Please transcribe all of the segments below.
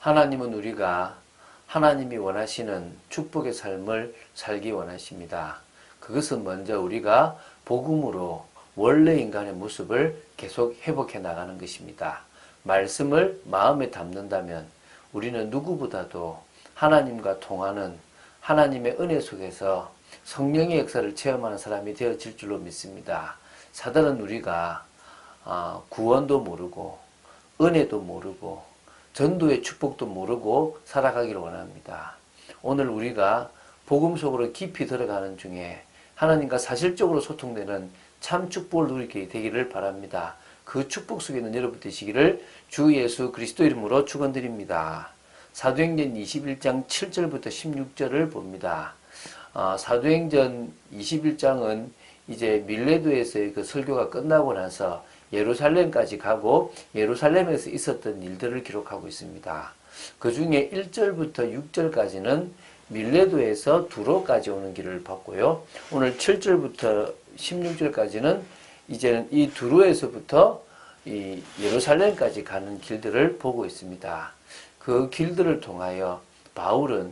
하나님은 우리가 하나님이 원하시는 축복의 삶을 살기 원하십니다. 그것은 먼저 우리가 복음으로 원래 인간의 모습을 계속 회복해 나가는 것입니다. 말씀을 마음에 담는다면 우리는 누구보다도 하나님과 통하는 하나님의 은혜 속에서 성령의 역사를 체험하는 사람이 되어질 줄로 믿습니다. 사단은 우리가 구원도 모르고 은혜도 모르고 전도의 축복도 모르고 살아가기를 원합니다. 오늘 우리가 복음 속으로 깊이 들어가는 중에 하나님과 사실적으로 소통되는 참 축복을 누리게 되기를 바랍니다. 그 축복 속에 있는 여러분 되시기를 주 예수 그리스도 이름으로 축원드립니다. 사도행전 21장 7절부터 16절을 봅니다. 사도행전 21장은 이제 밀레도에서의 그 설교가 끝나고 나서 예루살렘까지 가고 예루살렘에서 있었던 일들을 기록하고 있습니다. 그 중에 1절부터 6절까지는 밀레도에서 두로까지 오는 길을 봤고요. 오늘 7절부터 16절까지는 이제는 이 두로에서부터 이 예루살렘까지 가는 길들을 보고 있습니다. 그 길들을 통하여 바울은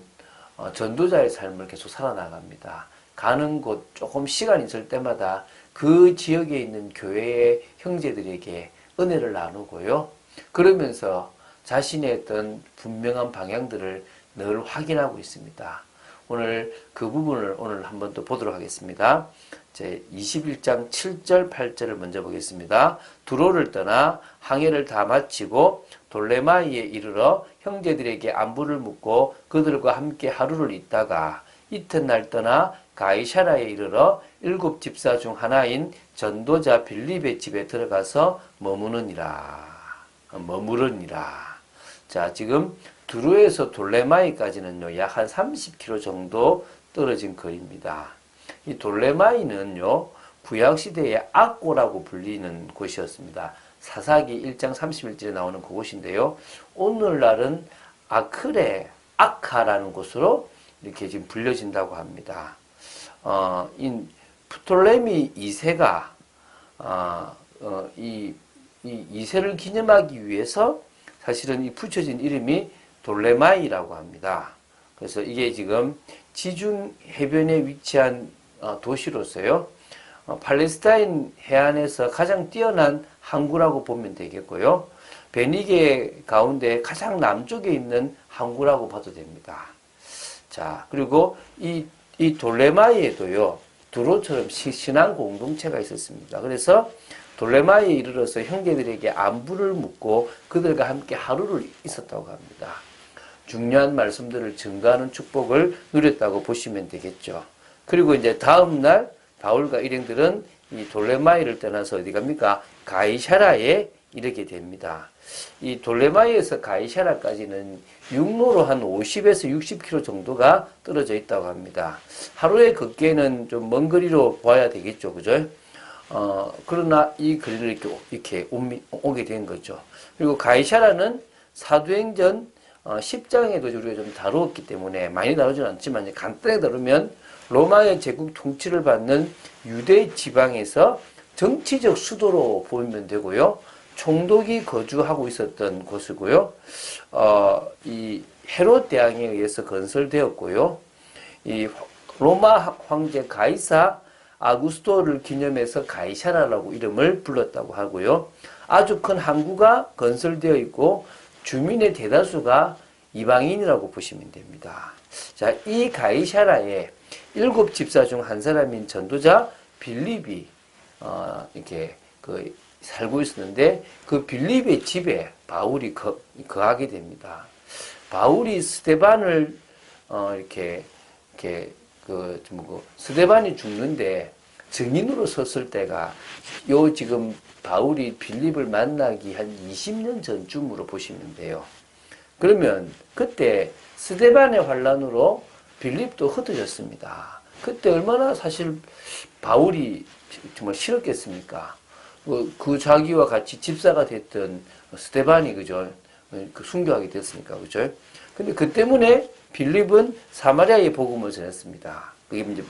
전도자의 삶을 계속 살아나갑니다. 가는 곳 조금 시간이 있을 때마다 그 지역에 있는 교회의 형제들에게 은혜를 나누고요. 그러면서 자신의 어떤 분명한 방향들을 늘 확인하고 있습니다. 오늘 그 부분을 오늘 한번 또 보도록 하겠습니다. 제 21장 7절 8절을 먼저 보겠습니다. 두로를 떠나 항해를 다 마치고 돌레마이에 이르러 형제들에게 안부를 묻고 그들과 함께 하루를 있다가 이튿날 떠나 가이사라에 이르러 7 집사 중 하나인 전도자 빌립의 집에 들어가서 머무르니라. 자, 지금 두로에서 돌레마이까지는요, 약 한 30km 정도 떨어진 거리입니다. 이 돌레마이는요, 구약시대의 악고라고 불리는 곳이었습니다. 사사기 1장 31절에 나오는 그곳인데요. 오늘날은 아크레, 아카라는 곳으로 이렇게 지금 불려진다고 합니다. 이 프톨레미 2세가, 이 2세를 기념하기 위해서 사실은 이 붙여진 이름이 돌레마이라고 합니다. 그래서 이게 지금 지중 해변에 위치한 도시로서요. 팔레스타인 해안에서 가장 뛰어난 항구라고 보면 되겠고요. 베니게 가운데 가장 남쪽에 있는 항구라고 봐도 됩니다. 자, 그리고 이 돌레마이에도요, 두로처럼 신앙 공동체가 있었습니다. 그래서 돌레마이에 이르러서 형제들에게 안부를 묻고 그들과 함께 하루를 있었다고 합니다. 중요한 말씀들을 증거하는 축복을 누렸다고 보시면 되겠죠. 그리고 이제 다음날 바울과 일행들은 이 돌레마이를 떠나서 어디 갑니까? 가이사라에 이르게 됩니다. 이 돌레마이에서 가이사라까지는 육로로 한 50에서 60km 정도가 떨어져 있다고 합니다. 하루에 걷기에는 좀 먼 거리로 봐야 되겠죠. 그죠? 그러나 이 거리를 이렇게 오게 된 거죠. 그리고 가이사라는 사도행전 10장에도 우리가 좀 다루었기 때문에 많이 다루지는 않지만 간단히 다루면 로마의 제국 통치를 받는 유대 지방에서 정치적 수도로 보면 되고요. 총독이 거주하고 있었던 곳이고요. 이 헤롯 대왕에 의해서 건설되었고요. 이 로마 황제 가이사 아구스토를 기념해서 가이사라라고 이름을 불렀다고 하고요. 아주 큰 항구가 건설되어 있고 주민의 대다수가 이방인이라고 보시면 됩니다. 자, 이 가이사라에 7 집사 중 한 사람인 전도자 빌립이 이렇게 살고 있었는데 그 빌립의 집에 바울이 거하게 됩니다. 바울이 스데반을 스데반이 죽는데 증인으로 섰을 때가 지금 바울이 빌립을 만나기 한 20년 전쯤으로 보시면 돼요. 그러면 그때 스데반의 환란으로 빌립도 흩어졌습니다. 그때 얼마나 사실 바울이 정말 싫었겠습니까? 그 자기와 같이 집사가 됐던 스데반이 그죠? 순교하게 됐으니까 그죠? 근데 그 때문에 빌립은 사마리아의 복음을 전했습니다. 그게 이제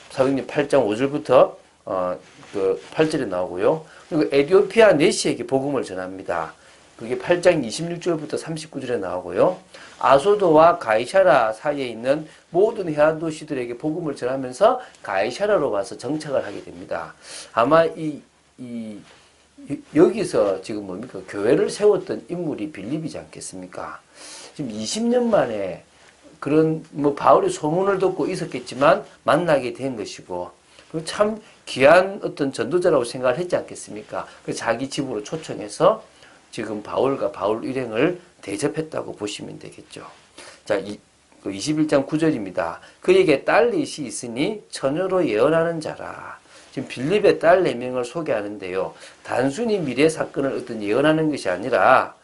사도행전 8장 5절부터 8절에 나오고요. 그리고 에디오피아 네시에게 복음을 전합니다. 그게 8장 26절부터 39절에 나오고요. 아소도와 가이샤라 사이에 있는 모든 해안 도시들에게 복음을 전하면서 가이샤라로 와서 정착을 하게 됩니다. 아마 여기서 지금 뭡니까? 교회를 세웠던 인물이 빌립이지 않겠습니까? 지금 20년 만에 그런 바울이 소문을 듣고 있었겠지만 만나게 된 것이고, 참 귀한 어떤 전도자라고 생각을 했지 않겠습니까? 그래서 자기 집으로 초청해서 지금 바울과 바울 일행을 대접했다고 보시면 되겠죠. 자, 21장 9절입니다. 그에게 딸릿이 있으니 처녀로 예언하는 자라. 지금 빌립의 딸 4명을 소개하는데요. 단순히 미래 사건을 어떤 예언하는 것이 아니라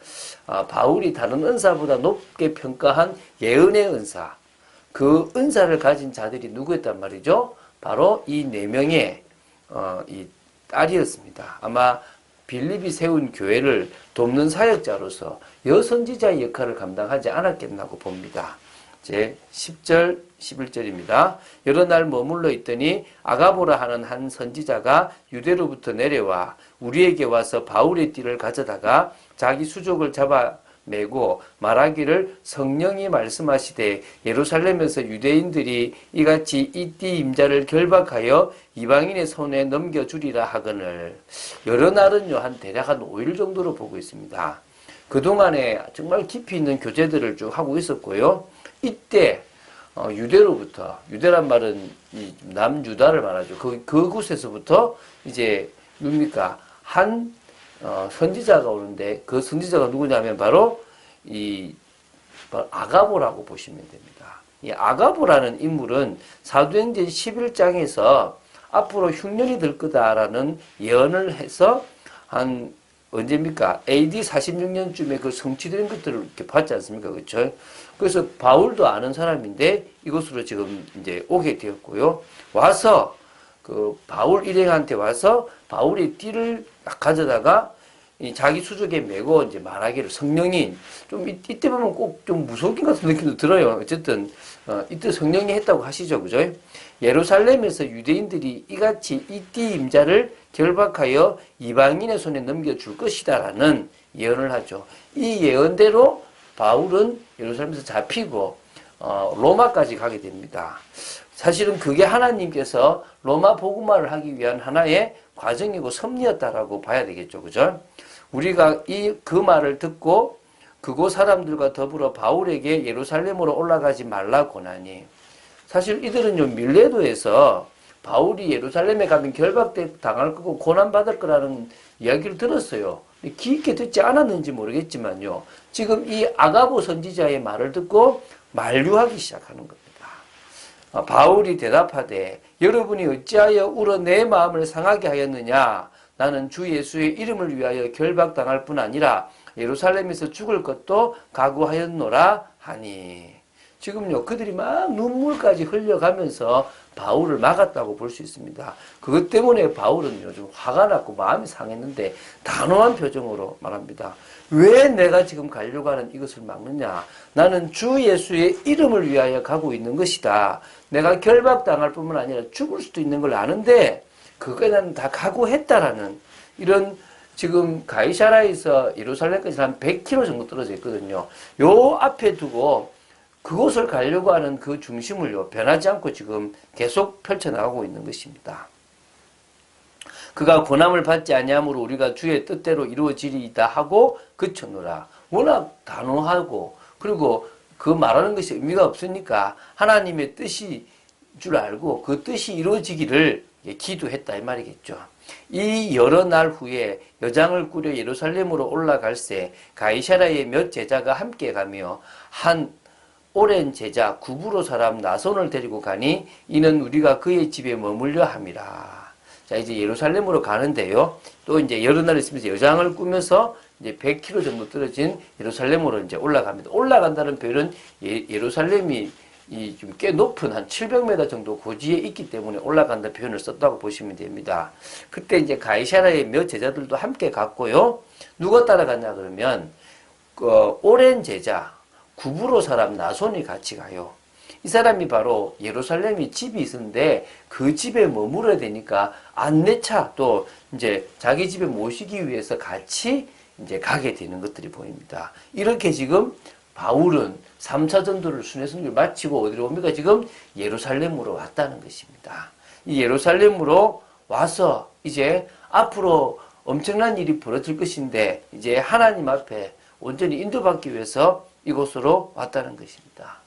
바울이 다른 은사보다 높게 평가한 예언의 은사, 그 은사를 가진 자들이 누구였단 말이죠? 바로 이 4명의 이 딸이었습니다. 아마 빌립이 세운 교회를 돕는 사역자로서 여선지자의 역할을 감당하지 않았겠나고 봅니다. 제 10절, 11절입니다. 여러 날 머물러 있더니 아가보라 하는 한 선지자가 유대로부터 내려와 우리에게 와서 바울의 띠를 가져다가 자기 수족을 잡아 메고 말하기를 성령이 말씀하시되 예루살렘에서 유대인들이 이같이 이 띠 임자를 결박하여 이방인의 손에 넘겨주리라 하거늘. 여러 날은요, 대략 한 5일 정도로 보고 있습니다. 그동안에 정말 깊이 있는 교제들을 쭉 하고 있었고요. 이때 유대로부터, 유대란 말은 이 남유다를 말하죠. 그곳에서부터 이제 뭡니까? 한 선지자가 오는데, 그 선지자가 누구냐면 바로 바로 아가보라고 보시면 됩니다. 이 아가보라는 인물은 사도행전 11장에서 앞으로 흉년이 들 거다라는 예언을 해서 한 언제입니까? AD 46년쯤에 그 성취된 것들을 이렇게 봤지 않습니까? 그렇죠? 그래서 바울도 아는 사람인데 이곳으로 지금 이제 오게 되었고요. 와서 그 바울 일행한테 와서 바울의 띠를 가져다가 자기 수족에 메고 이제 말하기를 성령이 좀 이때 보면 꼭 좀 무속인 같은 느낌도 들어요. 어쨌든 이때 성령이 했다고 하시죠, 그죠? 예루살렘에서 유대인들이 이같이 이 띠 임자를 결박하여 이방인의 손에 넘겨줄 것이다라는 예언을 하죠. 이 예언대로 바울은 예루살렘에서 잡히고 로마까지 가게 됩니다. 사실은 그게 하나님께서 로마 복음화를 하기 위한 하나의 과정이고 섭리였다라고 봐야 되겠죠, 그죠? 우리가 그 말을 듣고 그곳 사람들과 더불어 바울에게 예루살렘으로 올라가지 말라 고나니, 사실 이들은요 밀레도에서 바울이 예루살렘에 가면 결박당할 거고 고난받을 거라는 이야기를 들었어요. 귀 있게 듣지 않았는지 모르겠지만요, 지금 이 아가보 선지자의 말을 듣고 만류하기 시작하는 겁니다. 바울이 대답하되 여러분이 어찌하여 울어 내 마음을 상하게 하였느냐? 나는 주 예수의 이름을 위하여 결박당할 뿐 아니라 예루살렘에서 죽을 것도 각오하였노라 하니. 지금요 그들이 막 눈물까지 흘려가면서 바울을 막았다고 볼 수 있습니다. 그것 때문에 바울은 요즘 화가 났고 마음이 상했는데 단호한 표정으로 말합니다. 왜 내가 지금 가려고 하는 이것을 막느냐? 나는 주 예수의 이름을 위하여 가고 있는 것이다. 내가 결박당할 뿐만 아니라 죽을 수도 있는 걸 아는데 그거에 나는 다 각오했다라는, 이런, 지금 가이사라에서 예루살렘까지 한 100km 정도 떨어져 있거든요. 요 앞에 두고 그곳을 가려고 하는 그 중심을요 변하지 않고 지금 계속 펼쳐나가고 있는 것입니다. 그가 고난을 받지 아니함으로 우리가 주의 뜻대로 이루어지리이다 하고 그쳤노라. 워낙 단호하고, 그리고 그 말하는 것이 의미가 없으니까 하나님의 뜻이 줄 알고 그 뜻이 이루어지기를 기도했다 이 말이겠죠. 이 여러 날 후에 여장을 꾸려 예루살렘으로 올라갈새 가이사라의 몇 제자가 함께 가며 한 오랜 제자 구브로 사람 나손을 데리고 가니 이는 우리가 그의 집에 머물려 함이라. 자, 이제 예루살렘으로 가는데요. 또 이제 여러 날 있으면서 여장을 꾸면서 이제 100km 정도 떨어진 예루살렘으로 이제 올라갑니다. 올라간다는 표현은 예루살렘이 좀 꽤 높은 한 700m 정도 고지에 있기 때문에 올라간다는 표현을 썼다고 보시면 됩니다. 그때 이제 가이사라의 몇 제자들도 함께 갔고요. 누가 따라갔냐 그러면 오랜 제자 구브로 사람 나손이 같이 가요. 이 사람이 바로 예루살렘에 집이 있었는데 그 집에 머물러야 되니까 안내차 또 이제 자기 집에 모시기 위해서 같이 이제 가게 되는 것들이 보입니다. 이렇게 지금 바울은 3차 전도를 순회 선교를 마치고 어디로 옵니까? 지금 예루살렘으로 왔다는 것입니다. 이 예루살렘으로 와서 이제 앞으로 엄청난 일이 벌어질 것인데 이제 하나님 앞에 온전히 인도받기 위해서 이곳으로 왔다는 것입니다.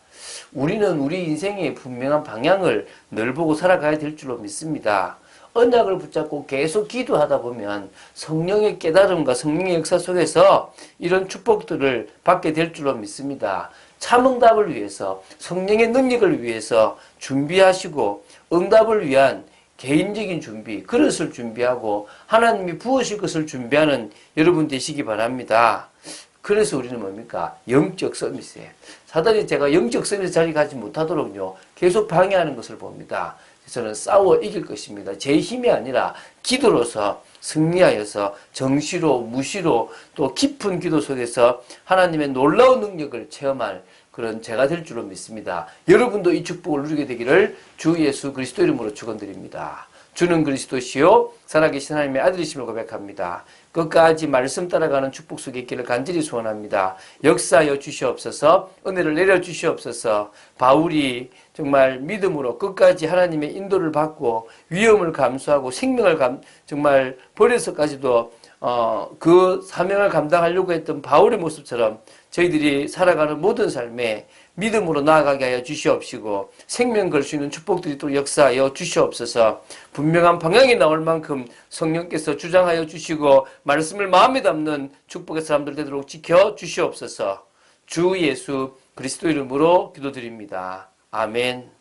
우리는 우리 인생의 분명한 방향을 늘 보고 살아가야 될 줄로 믿습니다. 언약을 붙잡고 계속 기도하다 보면 성령의 깨달음과 성령의 역사 속에서 이런 축복들을 받게 될 줄로 믿습니다. 참응답을 위해서, 성령의 능력을 위해서 준비하시고 응답을 위한 개인적인 준비, 그릇을 준비하고 하나님이 부으실 것을 준비하는 여러분 되시기 바랍니다. 그래서 우리는 뭡니까? 영적 서밋이에요. 사단이 제가 영적 서밋 자리 가지 못하도록요, 계속 방해하는 것을 봅니다. 저는 싸워 이길 것입니다. 제 힘이 아니라 기도로서 승리하여서 정시로, 무시로 또 깊은 기도 속에서 하나님의 놀라운 능력을 체험할 그런 제가 될 줄로 믿습니다. 여러분도 이 축복을 누리게 되기를 주 예수 그리스도 이름으로 축원드립니다. 주는 그리스도시요 살아계신 하나님의 아들이심을 고백합니다. 끝까지 말씀 따라가는 축복 속에 있기를 간절히 소원합니다. 역사하여 주시옵소서, 은혜를 내려 주시옵소서. 바울이 정말 믿음으로 끝까지 하나님의 인도를 받고 위험을 감수하고 생명을 정말 버려서까지도 그 사명을 감당하려고 했던 바울의 모습처럼 저희들이 살아가는 모든 삶에 믿음으로 나아가게 하여 주시옵시고 생명 걸 수 있는 축복들이 또 역사하여 주시옵소서. 분명한 방향이 나올 만큼 성령께서 주장하여 주시고 말씀을 마음에 담는 축복의 사람들 되도록 지켜 주시옵소서. 주 예수 그리스도 이름으로 기도드립니다. 아멘.